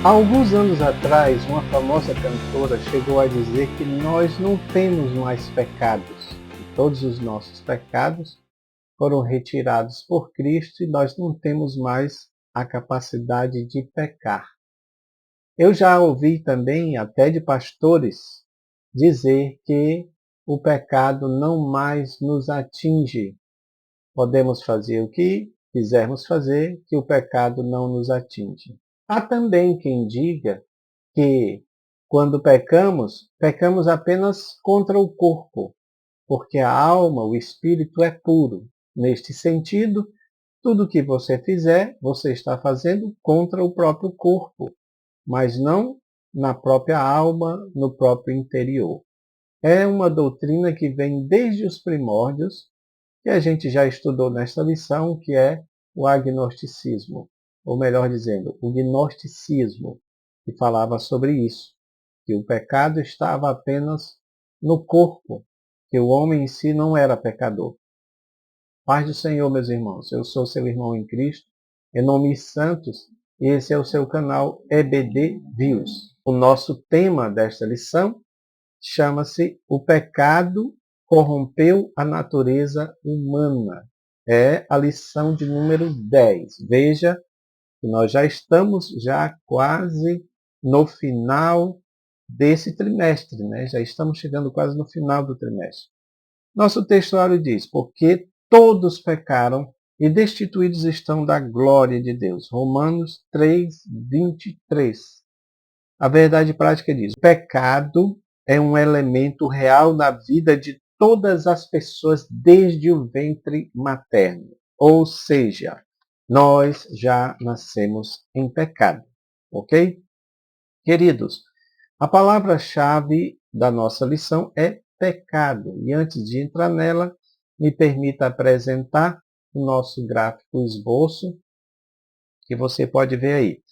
Há alguns anos atrás, uma famosa cantora chegou a dizer que nós não temos mais pecados, que todos os nossos pecados foram retirados por Cristo e nós não temos mais a capacidade de pecar. Eu já ouvi também, até de pastores, dizer que o pecado não mais nos atinge. Podemos fazer o que quisermos fazer, que o pecado não nos atinge. Há também quem diga que, quando pecamos, pecamos apenas contra o corpo, porque a alma, o espírito é puro. Neste sentido, tudo que você fizer, você está fazendo contra o próprio corpo, mas não na própria alma, no próprio interior. É uma doutrina que vem desde os primórdios, que a gente já estudou nesta lição, que é o agnosticismo, ou melhor dizendo, o gnosticismo, que falava sobre isso, que o pecado estava apenas no corpo, que o homem em si não era pecador. Paz do Senhor, meus irmãos, eu sou seu irmão em Cristo, em nome Santos, e esse é o seu canal EBD Views. O nosso tema desta lição chama-se O Pecado Corrompeu a Natureza Humana. É a lição de número 10. Veja que nós já estamos quase no final desse trimestre, né? Já estamos chegando quase no final do trimestre. Nosso textuário diz, porque todos pecaram e destituídos estão da glória de Deus. Romanos 3, 23. A verdade prática diz, o pecado é um elemento real na vida de todas as pessoas desde o ventre materno. Ou seja, nós já nascemos em pecado, ok? Queridos, a palavra-chave da nossa lição é pecado. E antes de entrar nela, me permita apresentar o nosso gráfico esboço, que você pode ver aí.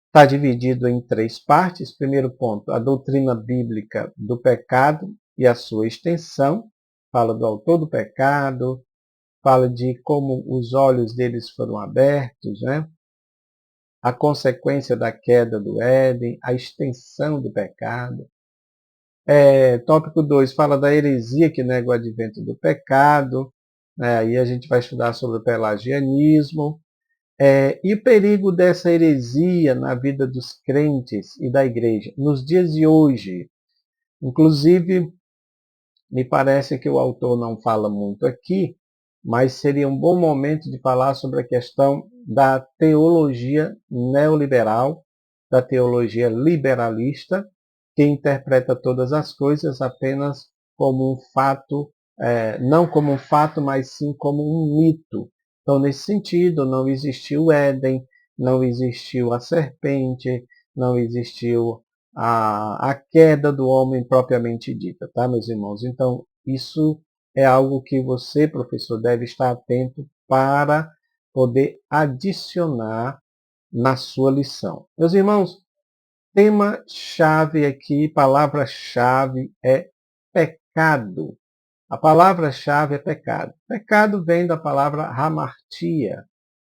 Está dividido em 3 partes. Primeiro ponto, a doutrina bíblica do pecado e a sua extensão. Fala do autor do pecado, fala de como os olhos deles foram abertos, né? A consequência da queda do Éden, a extensão do pecado. Tópico 2 fala da heresia que nega o advento do pecado. Aí a gente vai estudar sobre o pelagianismo. E o perigo dessa heresia na vida dos crentes e da igreja nos dias de hoje. Inclusive, me parece que o autor não fala muito aqui, mas seria um bom momento de falar sobre a questão da teologia neoliberal, da teologia liberalista, que interpreta todas as coisas apenas como um fato, não como um fato, mas sim como um mito. Então, nesse sentido, não existiu o Éden, não existiu a serpente, não existiu a queda do homem propriamente dita, tá, meus irmãos? Então, isso é algo que você, professor, deve estar atento para poder adicionar na sua lição. Meus irmãos, tema-chave aqui, palavra-chave é pecado. A palavra-chave é pecado. Pecado vem da palavra hamartia,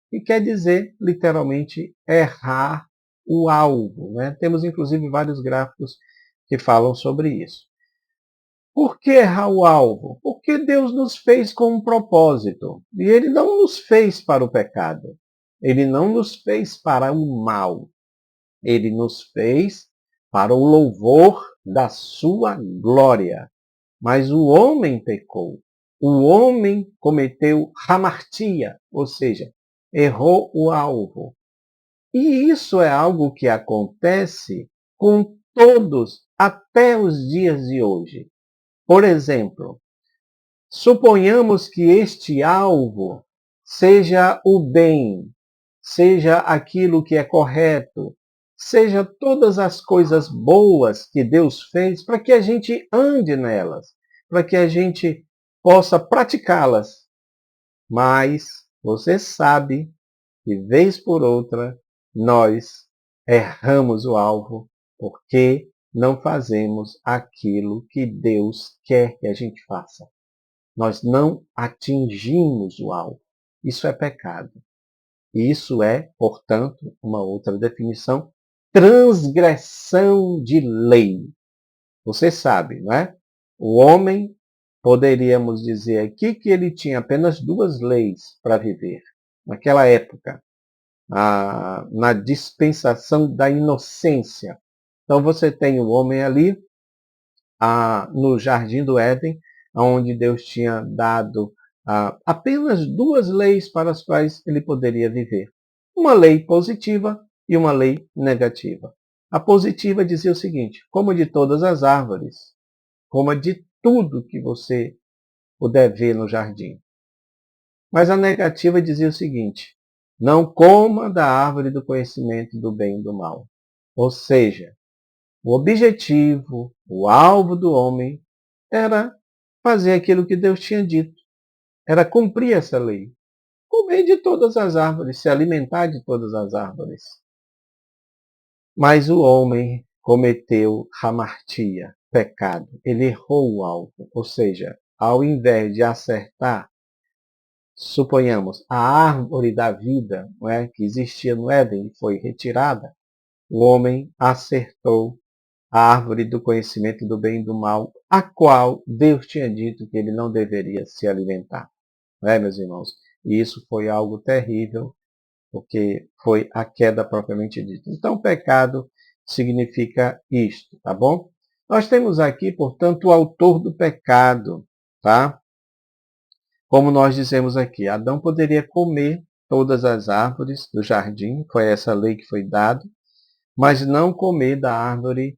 que quer dizer, literalmente, errar o alvo, né? Temos, inclusive, vários gráficos que falam sobre isso. Por que errar o alvo? Porque Deus nos fez com um propósito. E Ele não nos fez para o pecado. Ele não nos fez para o mal. Ele nos fez para o louvor da sua glória. Mas o homem pecou. O homem cometeu hamartia, ou seja, errou o alvo. E isso é algo que acontece com todos até os dias de hoje. Por exemplo, suponhamos que este alvo seja o bem, seja aquilo que é correto, seja todas as coisas boas que Deus fez para que a gente ande nelas, para que a gente possa praticá-las. Mas você sabe que, vez por outra, nós erramos o alvo porque não fazemos aquilo que Deus quer que a gente faça. Nós não atingimos o alvo. Isso é pecado. E isso é, portanto, uma outra definição, transgressão de lei. Você sabe, não é? O homem, poderíamos dizer aqui que ele tinha apenas duas leis para viver. Naquela época, na dispensação da inocência. Então você tem o homem ali, no Jardim do Éden, onde Deus tinha dado apenas duas leis para as quais ele poderia viver. Uma lei positiva e uma lei negativa. A positiva dizia o seguinte: coma de todas as árvores, coma de tudo que você puder ver no jardim. Mas a negativa dizia o seguinte: não coma da árvore do conhecimento do bem e do mal. Ou seja, o objetivo, o alvo do homem era fazer aquilo que Deus tinha dito. Era cumprir essa lei. Comer de todas as árvores, se alimentar de todas as árvores. Mas o homem cometeu hamartia, pecado. Ele errou o alvo. Ou seja, ao invés de acertar, suponhamos, a árvore da vida, não é, que existia no Éden e foi retirada, o homem acertou a árvore do conhecimento do bem e do mal, a qual Deus tinha dito que ele não deveria se alimentar. Não é, meus irmãos? E isso foi algo terrível, porque foi a queda propriamente dita. Então, pecado significa isto, tá bom? Nós temos aqui, portanto, o autor do pecado, tá? Como nós dizemos aqui, Adão poderia comer todas as árvores do jardim, foi essa lei que foi dada, mas não comer da árvore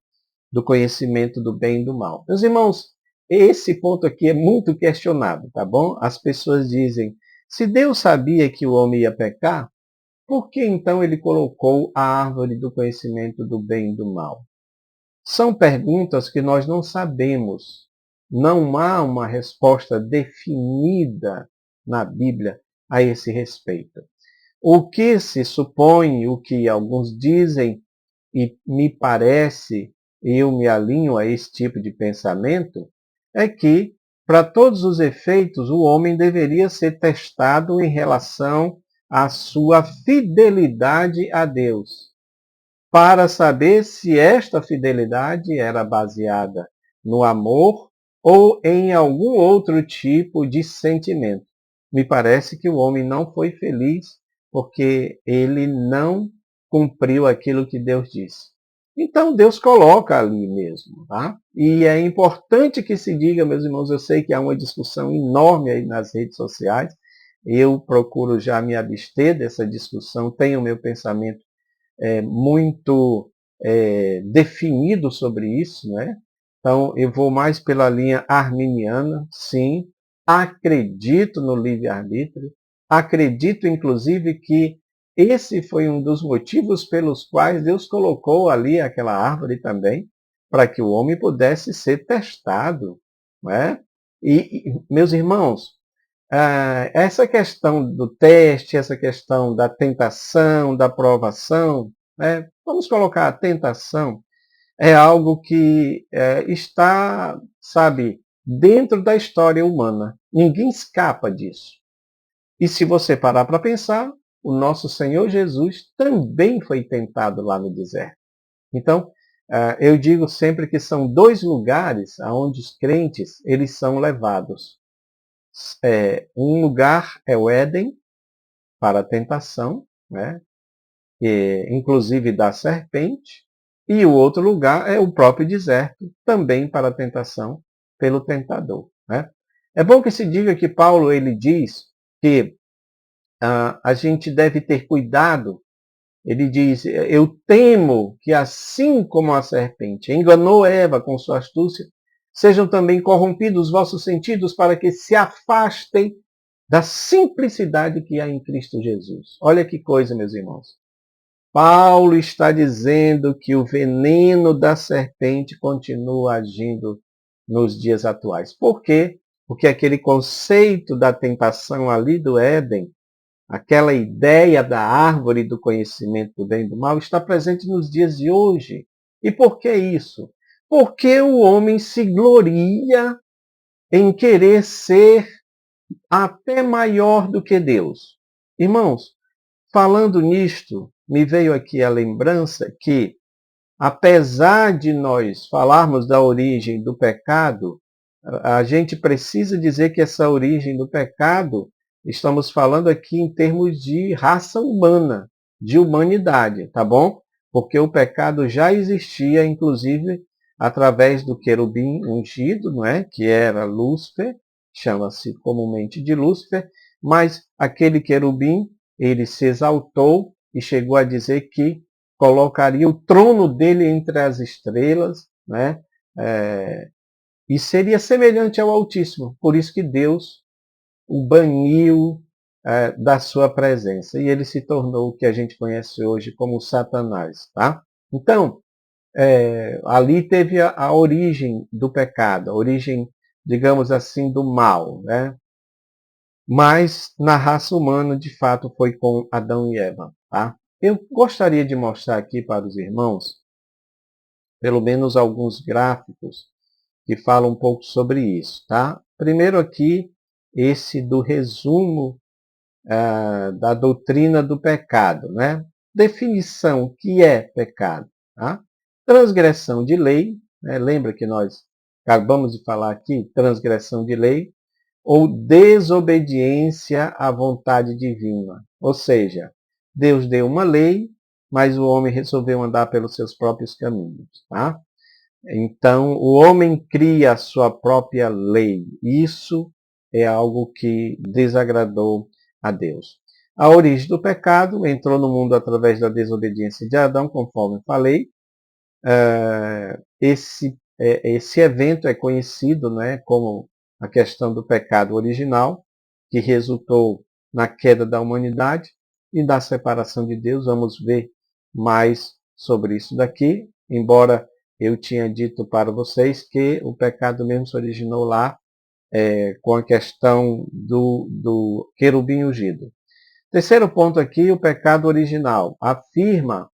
do conhecimento do bem e do mal. Meus irmãos, esse ponto aqui é muito questionado, tá bom? As pessoas dizem, se Deus sabia que o homem ia pecar, por que então ele colocou a árvore do conhecimento do bem e do mal? São perguntas que nós não sabemos. Não há uma resposta definida na Bíblia a esse respeito. O que se supõe, o que alguns dizem, e me parece, eu me alinho a esse tipo de pensamento, é que, para todos os efeitos, o homem deveria ser testado em relação à sua fidelidade a Deus, para saber se esta fidelidade era baseada no amor ou em algum outro tipo de sentimento. Me parece que o homem não foi feliz porque ele não cumpriu aquilo que Deus disse. Então Deus coloca ali mesmo, tá? E é importante que se diga, meus irmãos, eu sei que há uma discussão enorme aí nas redes sociais, eu procuro já me abster dessa discussão, tenho o meu pensamento muito definido sobre isso, né? Então, eu vou mais pela linha arminiana, sim, acredito no livre-arbítrio, acredito, inclusive, que esse foi um dos motivos pelos quais Deus colocou ali aquela árvore também, para que o homem pudesse ser testado, não é? Meus irmãos, essa questão do teste, essa questão da tentação, da provação, né? Vamos colocar a tentação, é algo que está, sabe, dentro da história humana. Ninguém escapa disso. E se você parar para pensar, o nosso Senhor Jesus também foi tentado lá no deserto. Então, eu digo sempre que são dois lugares aonde os crentes eles são levados. Um lugar é o Éden, para a tentação, né? Inclusive da serpente, e o outro lugar é o próprio deserto, também para a tentação pelo tentador. Né? É bom que se diga que Paulo ele diz que a gente deve ter cuidado. Ele diz, eu temo que assim como a serpente enganou Eva com sua astúcia, sejam também corrompidos os vossos sentidos para que se afastem da simplicidade que há em Cristo Jesus. Olha que coisa, meus irmãos. Paulo está dizendo que o veneno da serpente continua agindo nos dias atuais. Por quê? Porque aquele conceito da tentação ali do Éden, aquela ideia da árvore do conhecimento do bem e do mal, está presente nos dias de hoje. E por que isso? Porque o homem se gloria em querer ser até maior do que Deus. Irmãos, falando nisto, me veio aqui a lembrança que apesar de nós falarmos da origem do pecado, a gente precisa dizer que essa origem do pecado, estamos falando aqui em termos de raça humana, de humanidade, tá bom? Porque o pecado já existia, inclusive, através do querubim ungido, não é? Que era Lúcifer, chama-se comumente de Lúcifer, mas aquele querubim, ele se exaltou e chegou a dizer que colocaria o trono dele entre as estrelas, né? E seria semelhante ao Altíssimo. Por isso que Deus o baniu da sua presença. E ele se tornou o que a gente conhece hoje como Satanás. Tá? Então, ali teve a origem do pecado, a origem, digamos assim, do mal. Né? Mas na raça humana, de fato, foi com Adão e Eva. Tá? Eu gostaria de mostrar aqui para os irmãos, pelo menos alguns gráficos, que fala um pouco sobre isso, tá? Primeiro aqui, esse do resumo da doutrina do pecado, né? Definição, o que é pecado? Tá? Transgressão de lei, né? Lembra que nós acabamos de falar aqui, transgressão de lei, ou desobediência à vontade divina. Ou seja, Deus deu uma lei, mas o homem resolveu andar pelos seus próprios caminhos, tá? Então, o homem cria a sua própria lei. Isso é algo que desagradou a Deus. A origem do pecado entrou no mundo através da desobediência de Adão, conforme falei. Esse evento é conhecido, né, como a questão do pecado original, que resultou na queda da humanidade e da separação de Deus. Vamos ver mais sobre isso daqui, embora eu tinha dito para vocês que o pecado mesmo se originou lá com a questão do querubim ungido. Terceiro ponto aqui, o pecado original. Afirma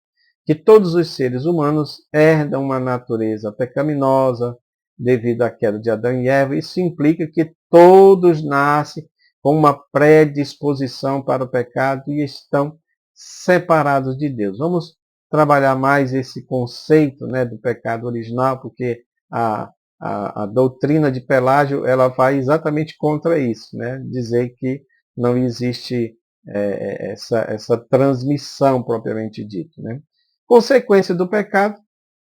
que todos os seres humanos herdam uma natureza pecaminosa devido à queda de Adão e Eva. Isso implica que todos nascem com uma predisposição para o pecado e estão separados de Deus. Vamos trabalhar mais esse conceito, né, do pecado original, porque a doutrina de Pelágio ela vai exatamente contra isso, né? Dizer que não existe essa transmissão propriamente dita. Né? Consequência do pecado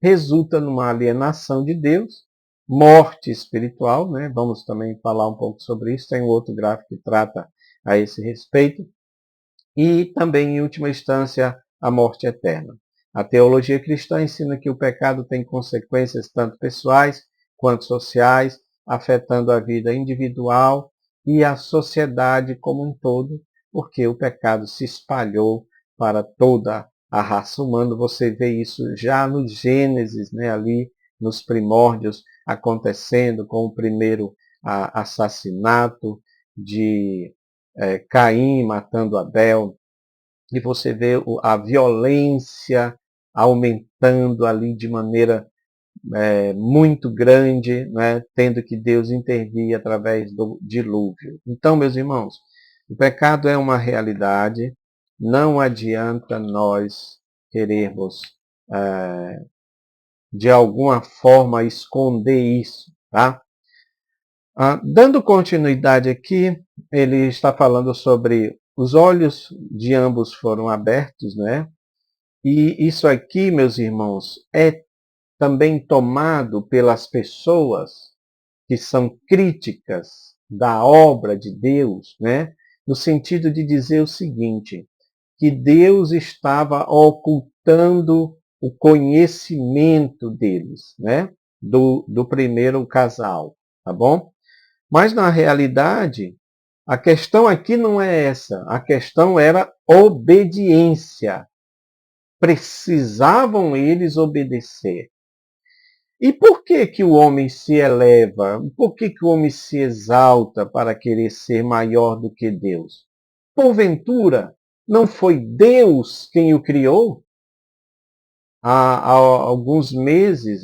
resulta numa alienação de Deus, morte espiritual, né? Vamos também falar um pouco sobre isso, tem um outro gráfico que trata a esse respeito, e também, em última instância, a morte eterna. A teologia cristã ensina que o pecado tem consequências tanto pessoais quanto sociais, afetando a vida individual e a sociedade como um todo, porque o pecado se espalhou para toda a raça humana. Você vê isso já no Gênesis, né, ali nos primórdios, acontecendo com o primeiro assassinato de Caim matando Abel, e você vê a violência aumentando ali de maneira muito grande, né, tendo que Deus intervir através do dilúvio. Então, meus irmãos, o pecado é uma realidade, não adianta nós querermos, de alguma forma, esconder isso, tá? Dando continuidade aqui, ele está falando sobre os olhos de ambos foram abertos, né? E isso aqui, meus irmãos, é também tomado pelas pessoas que são críticas da obra de Deus, né? No sentido de dizer o seguinte, que Deus estava ocultando o conhecimento deles, né? Do primeiro casal, tá bom? Mas na realidade, a questão aqui não é essa. A questão era obediência. Precisavam eles obedecer. E por que que o homem se eleva? Por que que o homem se exalta para querer ser maior do que Deus? Porventura, não foi Deus quem o criou? Há alguns meses,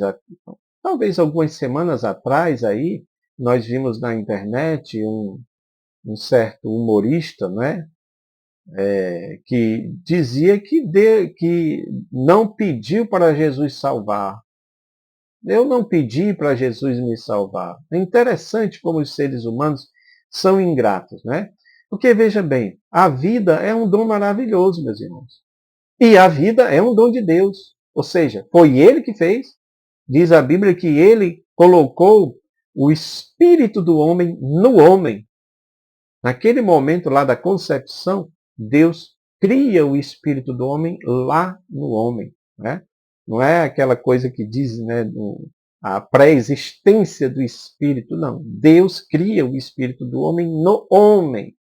talvez algumas semanas atrás aí, nós vimos na internet um certo humorista, né? que dizia que não pediu para Jesus salvar. Eu não pedi para Jesus me salvar. É interessante como os seres humanos são ingratos, né? Porque veja bem, a vida é um dom maravilhoso, meus irmãos. E a vida é um dom de Deus. Ou seja, foi Ele que fez. Diz a Bíblia que Ele colocou o espírito do homem no homem. Naquele momento lá da concepção, Deus cria o espírito do homem lá no homem. Né? Não é aquela coisa que diz, né, a pré-existência do espírito, não. Deus cria o espírito do homem no homem.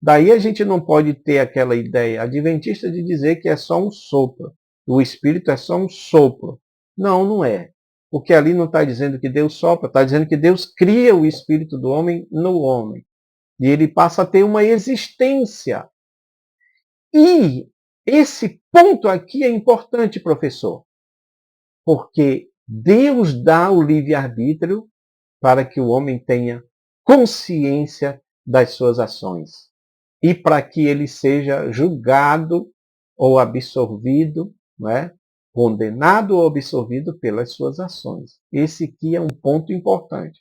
Daí a gente não pode ter aquela ideia adventista de dizer que é só um sopro. O espírito é só um sopro. Não, não é. Porque ali não está dizendo que Deus sopra, está dizendo que Deus cria o espírito do homem no homem. E ele passa a ter uma existência. E esse ponto aqui é importante, professor, porque Deus dá o livre-arbítrio para que o homem tenha consciência das suas ações e para que ele seja julgado ou absorvido, não é? Condenado ou absorvido pelas suas ações. Esse aqui é um ponto importante.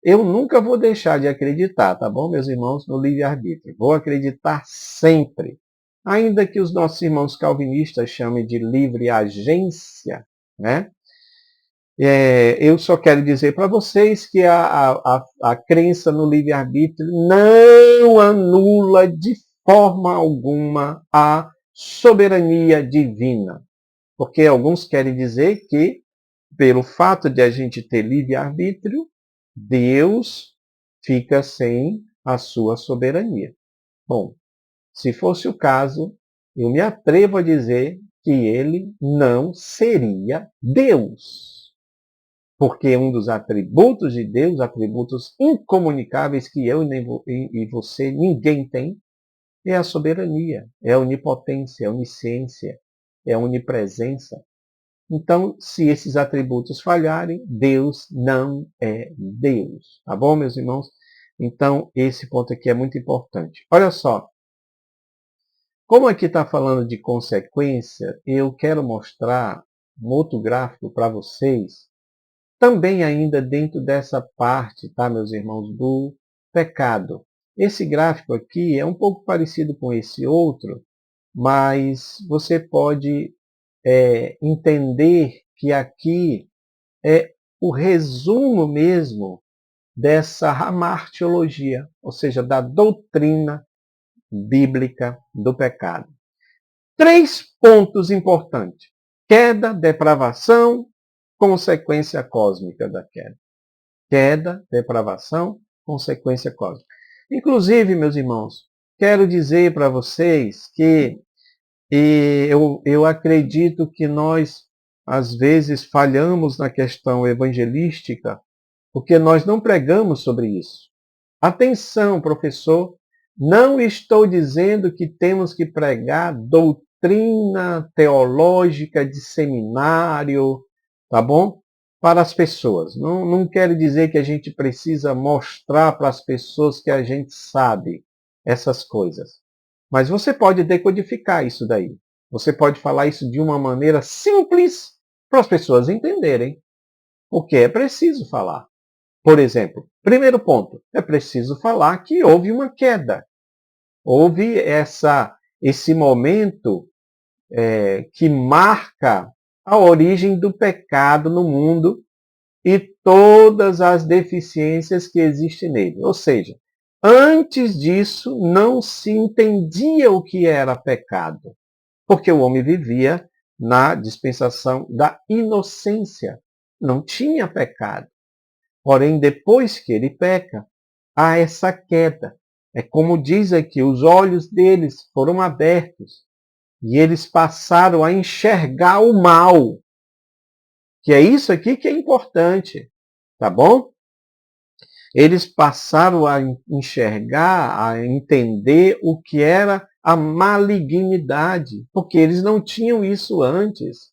Eu nunca vou deixar de acreditar, tá bom, meus irmãos, no livre-arbítrio. Vou acreditar sempre. Ainda que os nossos irmãos calvinistas chamem de livre agência, né? Eu só quero dizer para vocês que a crença no livre-arbítrio não anula de forma alguma a soberania divina. Porque alguns querem dizer que, pelo fato de a gente ter livre-arbítrio, Deus fica sem a sua soberania. Bom, se fosse o caso, eu me atrevo a dizer que ele não seria Deus. Porque um dos atributos de Deus, atributos incomunicáveis que eu e você, ninguém tem, é a soberania, é a onipotência, é a onisciência, é a onipresença. Então, se esses atributos falharem, Deus não é Deus. Tá bom, meus irmãos? Então, esse ponto aqui é muito importante. Olha só. Como aqui está falando de consequência, eu quero mostrar um outro gráfico para vocês, também ainda dentro dessa parte, tá, meus irmãos, do pecado. Esse gráfico aqui é um pouco parecido com esse outro, mas você pode entender que aqui é o resumo mesmo dessa hamartiologia, ou seja, da doutrina bíblica do pecado. 3 pontos importantes: queda, depravação, consequência cósmica da queda. Queda, depravação, consequência cósmica. Inclusive, meus irmãos, quero dizer para vocês que eu acredito que nós, às vezes, falhamos na questão evangelística porque nós não pregamos sobre isso. Atenção, professor, não estou dizendo que temos que pregar doutrina teológica de seminário, tá bom? Para as pessoas. Não quero dizer que a gente precisa mostrar para as pessoas que a gente sabe essas coisas. Mas você pode decodificar isso daí. Você pode falar isso de uma maneira simples para as pessoas entenderem. Porque é preciso falar. Por exemplo, primeiro ponto, é preciso falar que houve uma queda. Houve esse momento que marca a origem do pecado no mundo e todas as deficiências que existem nele. Ou seja, antes disso não se entendia o que era pecado, porque o homem vivia na dispensação da inocência. Não tinha pecado. Porém, depois que ele peca, há essa queda. É como diz aqui, os olhos deles foram abertos e eles passaram a enxergar o mal. Que é isso aqui que é importante, tá bom? Eles passaram a enxergar, a entender o que era a malignidade, porque eles não tinham isso antes.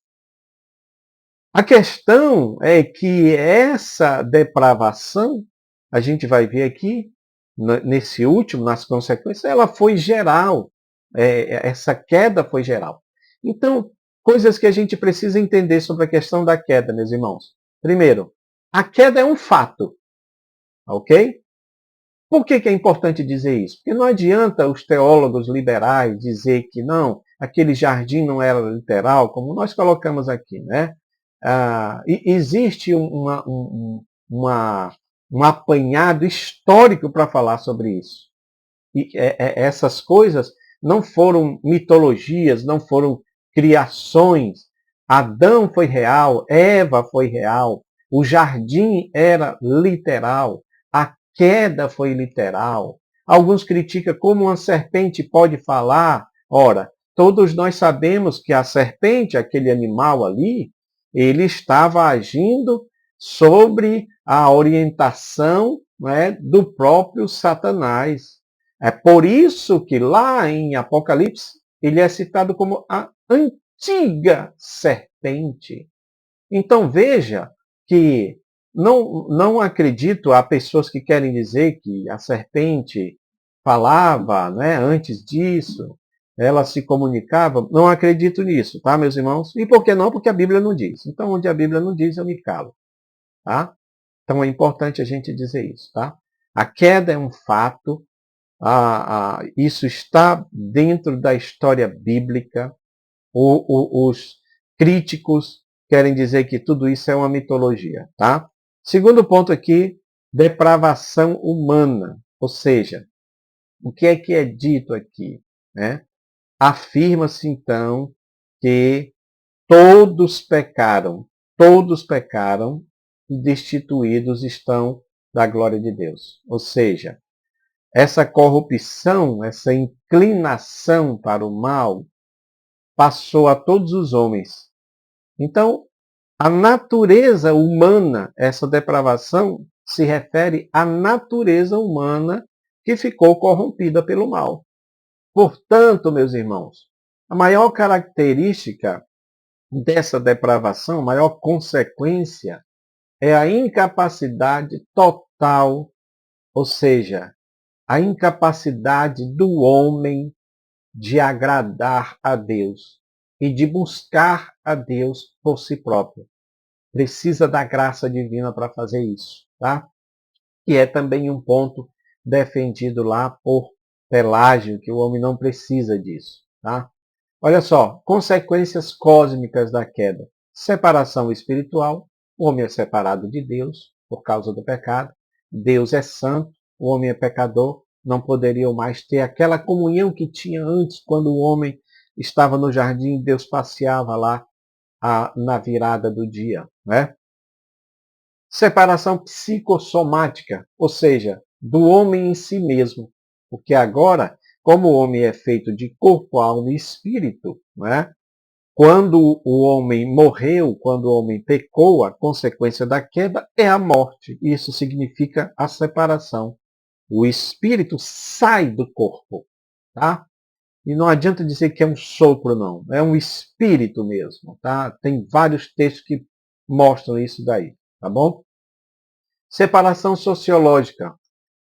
A questão é que essa depravação, a gente vai ver aqui, nesse último, nas consequências, ela foi geral. Essa queda foi geral. Então, coisas que a gente precisa entender sobre a questão da queda, meus irmãos. Primeiro, a queda é um fato, ok? Por que é importante dizer isso? Porque não adianta os teólogos liberais dizer que não, aquele jardim não era literal, como nós colocamos aqui, né? Existe um apanhado histórico para falar sobre isso. E essas coisas não foram mitologias, não foram criações. Adão foi real, Eva foi real, o jardim era literal, a queda foi literal. Alguns criticam como uma serpente pode falar. Ora, todos nós sabemos que a serpente, aquele animal ali, ele estava agindo sobre a orientação, né, do próprio Satanás. É por isso que lá em Apocalipse ele é citado como a antiga serpente. Então veja que não acredito, há pessoas que querem dizer que a serpente falava, né, antes disso, ela se comunicava. Não acredito nisso, tá, meus irmãos? E por que não? Porque a Bíblia não diz. Então, onde a Bíblia não diz, eu me calo, tá? Então é importante a gente dizer isso, tá? A queda é um fato, isso está dentro da história bíblica. Os críticos querem dizer que tudo isso é uma mitologia, tá? Segundo ponto aqui, depravação humana, ou seja, o que é dito aqui, né? Afirma-se então que todos pecaram e destituídos estão da glória de Deus. Ou seja, essa corrupção, essa inclinação para o mal, passou a todos os homens. Então, a natureza humana, essa depravação, se refere à natureza humana que ficou corrompida pelo mal. Portanto, meus irmãos, a maior característica dessa depravação, a maior consequência, é a incapacidade total, ou seja, a incapacidade do homem de agradar a Deus e de buscar a Deus por si próprio. Precisa da graça divina para fazer isso, tá? E é também um ponto defendido lá por Pelágio, que o homem não precisa disso, tá? Olha só, consequências cósmicas da queda. Separação espiritual, o homem é separado de Deus por causa do pecado. Deus é santo, o homem é pecador, não poderiam mais ter aquela comunhão que tinha antes, quando o homem estava no jardim e Deus passeava lá na virada do dia, né? Separação psicossomática, ou seja, do homem em si mesmo. Porque agora, como o homem é feito de corpo, alma e espírito, né? Quando o homem morreu, quando o homem pecou, a consequência da queda é a morte. Isso significa a separação. O espírito sai do corpo, tá? E não adianta dizer que é um sopro, não. É um espírito mesmo, tá? Tem vários textos que mostram isso daí, tá bom? Separação sociológica,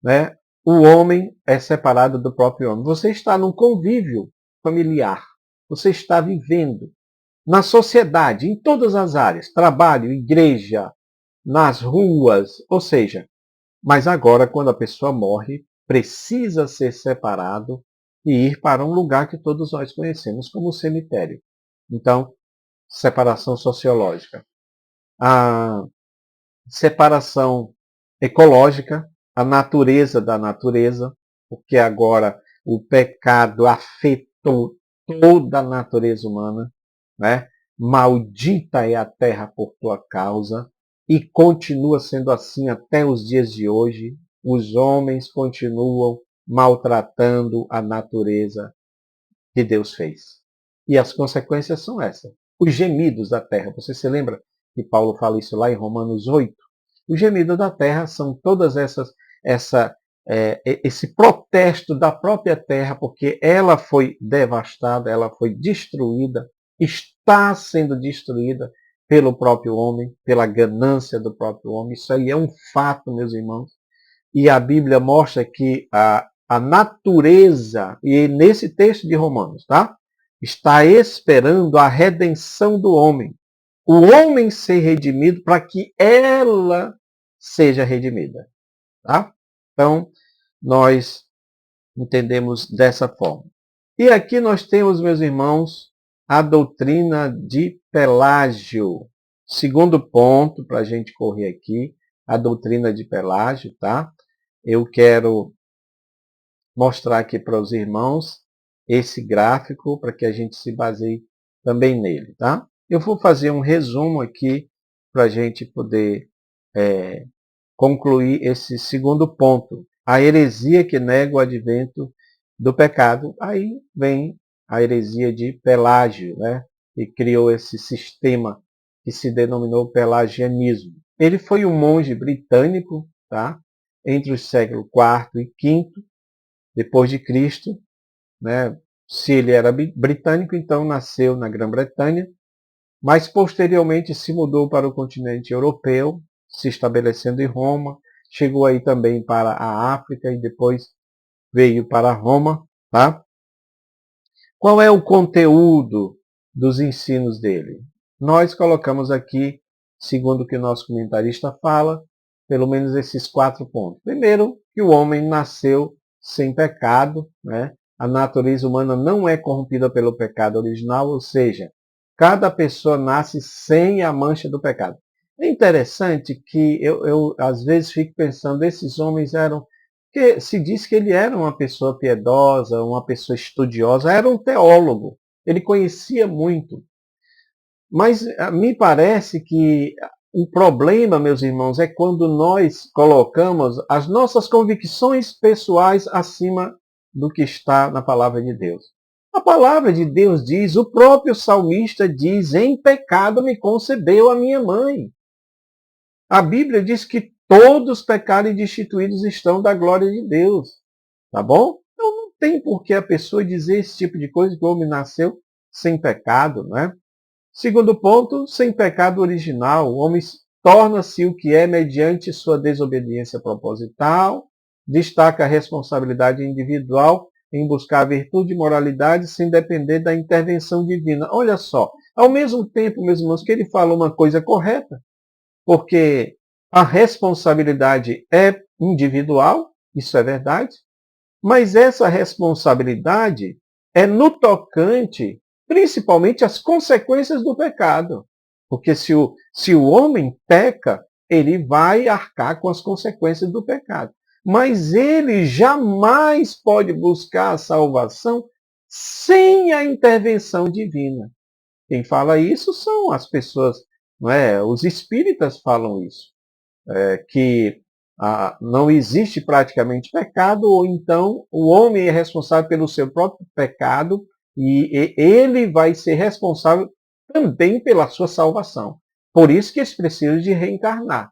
né? O homem é separado do próprio homem. Você está num convívio familiar. Você está vivendo na sociedade, em todas as áreas, trabalho, igreja, nas ruas, ou seja, mas agora, quando a pessoa morre, precisa ser separado e ir para um lugar que todos nós conhecemos como cemitério. Então, separação sociológica. A separação ecológica, a natureza da natureza, porque agora o pecado afetou toda a natureza humana, né? Maldita é a terra por tua causa, e continua sendo assim até os dias de hoje. Os homens continuam maltratando a natureza que Deus fez. E as consequências são essas. Os gemidos da terra. Você se lembra que Paulo fala isso lá em Romanos 8? Os gemidos da terra são todas esse protesto da própria terra, porque ela foi devastada, ela foi destruída, está sendo destruída pelo próprio homem, pela ganância do próprio homem. Isso aí é um fato, meus irmãos. E a Bíblia mostra que a natureza, e nesse texto de Romanos, tá? Está esperando a redenção do homem. O homem ser redimido para que ela seja redimida, tá? Então, nós entendemos dessa forma. E aqui nós temos, meus irmãos, a doutrina de Pelágio. Segundo ponto, para a gente correr aqui, a doutrina de Pelágio, tá? Eu quero mostrar aqui para os irmãos esse gráfico para que a gente se baseie também nele, tá? Eu vou fazer um resumo aqui para a gente poder concluir esse segundo ponto. A heresia que nega o advento do pecado. Aí vem a heresia de Pelágio, né? E criou esse sistema que se denominou pelagianismo. Ele foi um monge britânico, tá? Entre os séculos IV e V depois de Cristo, né? Se ele era britânico, então nasceu na Grã-Bretanha, mas posteriormente se mudou para o continente europeu, se estabelecendo em Roma, chegou aí também para a África e depois veio para Roma, tá? Qual é o conteúdo dos ensinos dele? Nós colocamos aqui, segundo o que o nosso comentarista fala, pelo menos esses 4 pontos. Primeiro, que o homem nasceu sem pecado, né? A natureza humana não é corrompida pelo pecado original, ou seja, cada pessoa nasce sem a mancha do pecado. É interessante que eu às vezes fico pensando, esses homens eram, porque se diz que ele era uma pessoa piedosa, uma pessoa estudiosa, era um teólogo, ele conhecia muito. Mas me parece que o problema, meus irmãos, é quando nós colocamos as nossas convicções pessoais acima do que está na palavra de Deus. A palavra de Deus diz, o próprio salmista diz, em pecado me concebeu a minha mãe. A Bíblia diz que todos pecaram e destituídos estão da glória de Deus. Tá bom? Então não tem por que a pessoa dizer esse tipo de coisa, que o homem nasceu sem pecado, né? Segundo ponto, sem pecado original, o homem torna-se o que é mediante sua desobediência proposital, destaca a responsabilidade individual em buscar a virtude e moralidade sem depender da intervenção divina. Olha só, ao mesmo tempo, meus irmãos, que ele fala uma coisa correta, porque a responsabilidade é individual, isso é verdade, mas essa responsabilidade é no tocante, principalmente, às consequências do pecado. Porque se o homem peca, ele vai arcar com as consequências do pecado. Mas ele jamais pode buscar a salvação sem a intervenção divina. Quem fala isso são as pessoas, não é? Os espíritas falam isso, que não existe praticamente pecado, ou então o homem é responsável pelo seu próprio pecado e ele vai ser responsável também pela sua salvação. Por isso que eles precisam de reencarnar,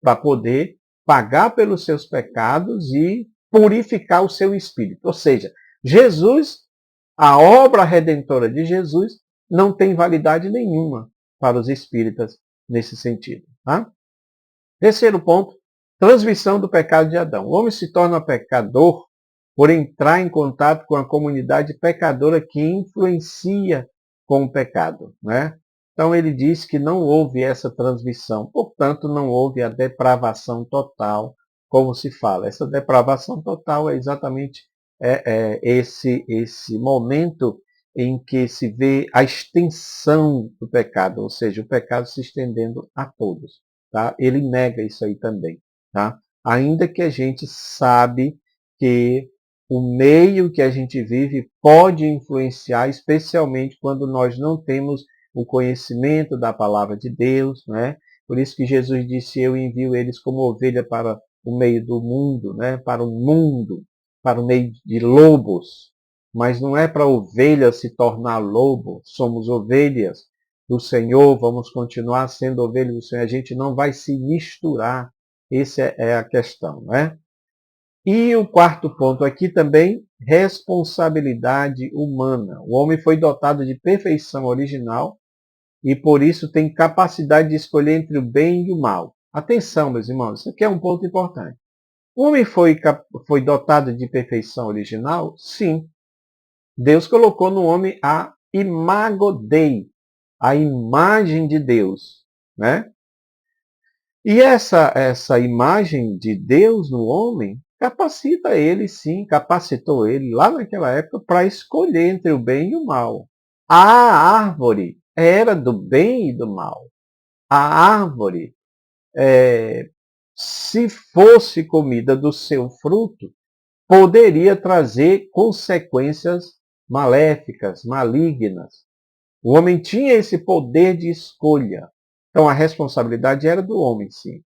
para poder pagar pelos seus pecados e purificar o seu espírito. Ou seja, Jesus, a obra redentora de Jesus, não tem validade nenhuma para os espíritas nesse sentido. Tá? Terceiro ponto, transmissão do pecado de Adão. O homem se torna pecador por entrar em contato com a comunidade pecadora que influencia com o pecado. Né? Então ele diz que não houve essa transmissão, portanto não houve a depravação total, como se fala. Essa depravação total é exatamente esse momento em que se vê a extensão do pecado, ou seja, o pecado se estendendo a todos. Tá? Ele nega isso aí também. Tá? Ainda que a gente sabe que o meio que a gente vive pode influenciar, especialmente quando nós não temos o conhecimento da palavra de Deus. Né? Por isso que Jesus disse, eu envio eles como ovelha para o meio do mundo, né? Para o mundo, para o meio de lobos. Mas não é para a ovelha se tornar lobo, somos ovelhas do Senhor, vamos continuar sendo ovelhas do Senhor, a gente não vai se misturar, essa é a questão, né? E o quarto ponto aqui também, responsabilidade humana. O homem foi dotado de perfeição original e por isso tem capacidade de escolher entre o bem e o mal. Atenção, meus irmãos, isso aqui é um ponto importante. O homem foi dotado de perfeição original? Sim. Deus colocou no homem a imago Dei, a imagem de Deus, né? E essa imagem de Deus no homem capacita ele, sim, capacitou ele lá naquela época para escolher entre o bem e o mal. A árvore era do bem e do mal. A árvore, se fosse comida do seu fruto, poderia trazer consequências maléficas, malignas. O homem tinha esse poder de escolha. Então a responsabilidade era do homem, sim,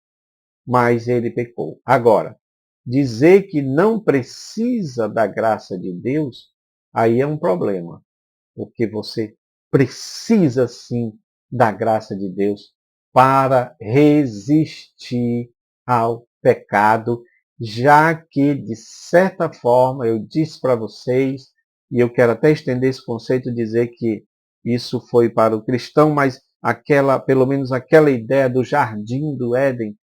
mas ele pecou. Agora, dizer que não precisa da graça de Deus, aí é um problema, porque você precisa sim da graça de Deus para resistir ao pecado, já que, de certa forma, eu disse para vocês, e eu quero até estender esse conceito, dizer que isso foi para o cristão, mas pelo menos aquela ideia do jardim do Éden,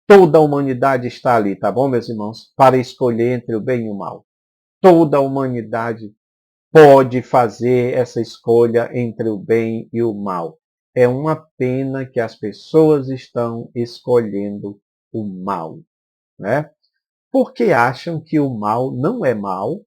toda a humanidade está ali, tá bom, meus irmãos? Para escolher entre o bem e o mal. Toda a humanidade pode fazer essa escolha entre o bem e o mal. É uma pena que as pessoas estão escolhendo o mal, né? Porque acham que o mal não é mal,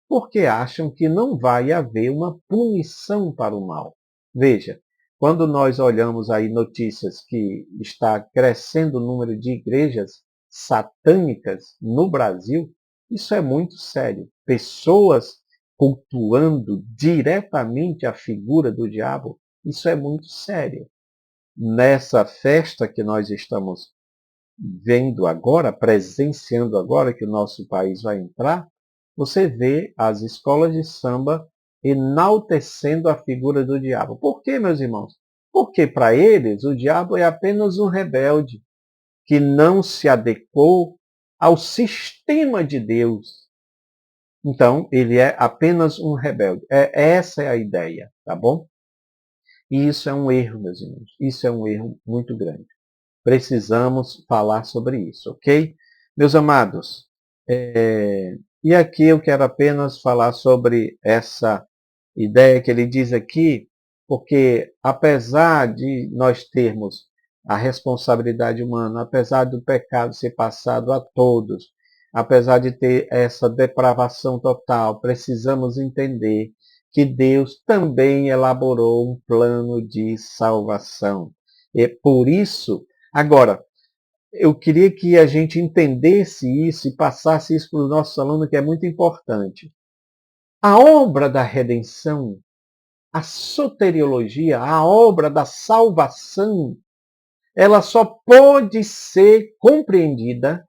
porque acham que não vai haver uma punição para o mal. Veja, quando nós olhamos aí notícias que está crescendo o número de igrejas satânicas no Brasil, isso é muito sério. Pessoas cultuando diretamente a figura do diabo, isso é muito sério. Nessa festa que nós estamos vendo agora, presenciando agora que o nosso país vai entrar, você vê as escolas de samba enaltecendo a figura do diabo. Por quê, meus irmãos? Porque para eles o diabo é apenas um rebelde que não se adequou ao sistema de Deus. Então, ele é apenas um rebelde. Essa é a ideia, tá bom? E isso é um erro, meus irmãos. Isso é um erro muito grande. Precisamos falar sobre isso, ok? Meus amados, e aqui eu quero apenas falar sobre essa ideia que ele diz aqui, porque apesar de nós termos a responsabilidade humana, apesar do pecado ser passado a todos, apesar de ter essa depravação total, precisamos entender que Deus também elaborou um plano de salvação. E por isso, agora, eu queria que a gente entendesse isso e passasse isso para os nossos alunos, que é muito importante. A obra da redenção, a soteriologia, a obra da salvação, ela só pode ser compreendida,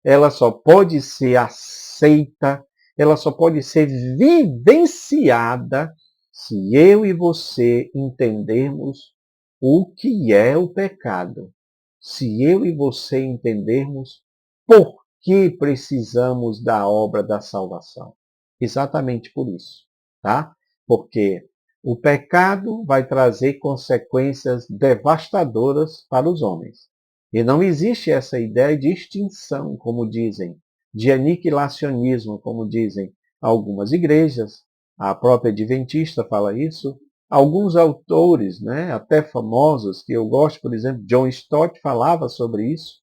ela só pode ser aceita, ela só pode ser vivenciada se eu e você entendermos o que é o pecado. Se eu e você entendermos por que precisamos da obra da salvação. Exatamente por isso, tá? Porque o pecado vai trazer consequências devastadoras para os homens. E não existe essa ideia de extinção, como dizem, de aniquilacionismo, como dizem algumas igrejas. A própria Adventista fala isso. Alguns autores, né, até famosos, que eu gosto, por exemplo, John Stott falava sobre isso,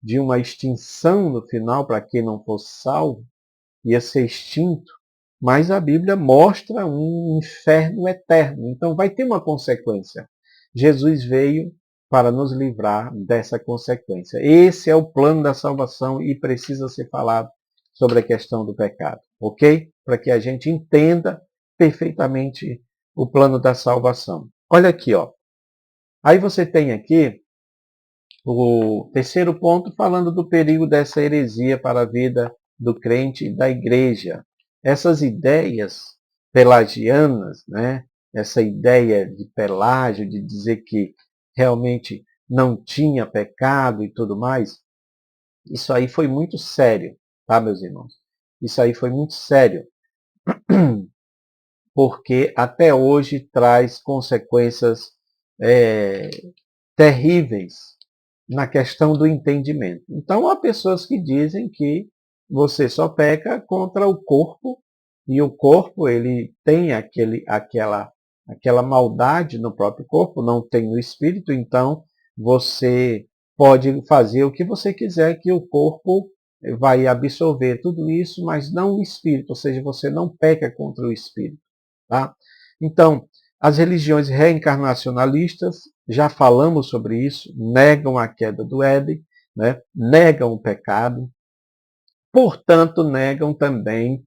de uma extinção no final para quem não fosse salvo, ia ser extinto. Mas a Bíblia mostra um inferno eterno. Então vai ter uma consequência. Jesus veio para nos livrar dessa consequência. Esse é o plano da salvação e precisa ser falado sobre a questão do pecado, ok? Para que a gente entenda perfeitamente o plano da salvação. Olha aqui, ó. Aí você tem aqui o terceiro ponto falando do perigo dessa heresia para a vida do crente e da igreja. Essas ideias pelagianas, né? Essa ideia de Pelágio, de dizer que realmente não tinha pecado e tudo mais, isso aí foi muito sério, tá, meus irmãos? Isso aí foi muito sério, porque até hoje traz consequências é, terríveis na questão do entendimento. Então, há pessoas que dizem que você só peca contra o corpo, e o corpo ele tem aquela maldade no próprio corpo, não tem no espírito, então você pode fazer o que você quiser, que o corpo vai absorver tudo isso, mas não o espírito, ou seja, você não peca contra o espírito. Tá? Então, as religiões reencarnacionalistas, já falamos sobre isso, negam a queda do Éden, né? Negam o pecado, portanto, negam também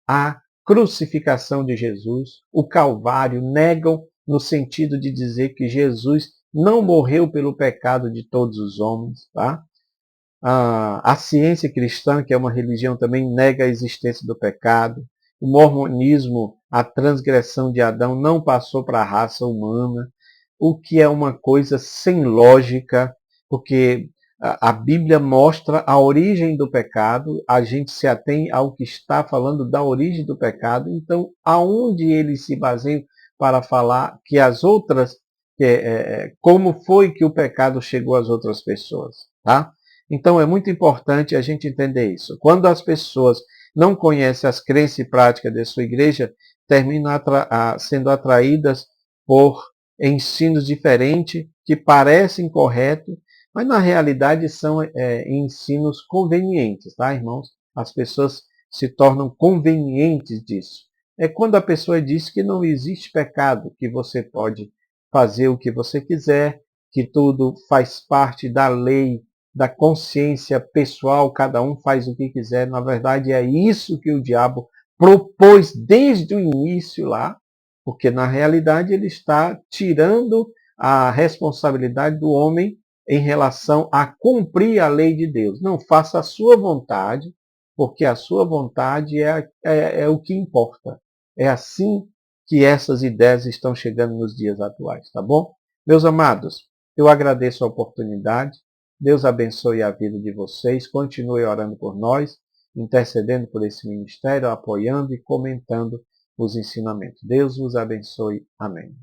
a crucificação de Jesus, o Calvário, negam no sentido de dizer que Jesus não morreu pelo pecado de todos os homens. Tá? A ciência cristã, que é uma religião, também nega a existência do pecado. O mormonismo, a transgressão de Adão não passou para a raça humana, o que é uma coisa sem lógica, porque a Bíblia mostra a origem do pecado, a gente se atém ao que está falando da origem do pecado, então aonde eles se baseiam para falar que as outras, como foi que o pecado chegou às outras pessoas, tá? Então é muito importante a gente entender isso. Quando as pessoas não conhecem as crenças e práticas da sua igreja, terminam sendo atraídas por ensinos diferentes que parecem corretos, mas na realidade são ensinos convenientes, tá, irmãos? As pessoas se tornam convenientes disso. É quando a pessoa diz que não existe pecado, que você pode fazer o que você quiser, que tudo faz parte da lei, da consciência pessoal, cada um faz o que quiser. Na verdade, é isso que o diabo propôs desde o início lá, porque na realidade ele está tirando a responsabilidade do homem em relação a cumprir a lei de Deus. Não faça a sua vontade, porque a sua vontade é o que importa. É assim que essas ideias estão chegando nos dias atuais, tá bom? Meus amados, eu agradeço a oportunidade. Deus abençoe a vida de vocês. Continue orando por nós, intercedendo por esse ministério, apoiando e comentando os ensinamentos. Deus vos abençoe. Amém.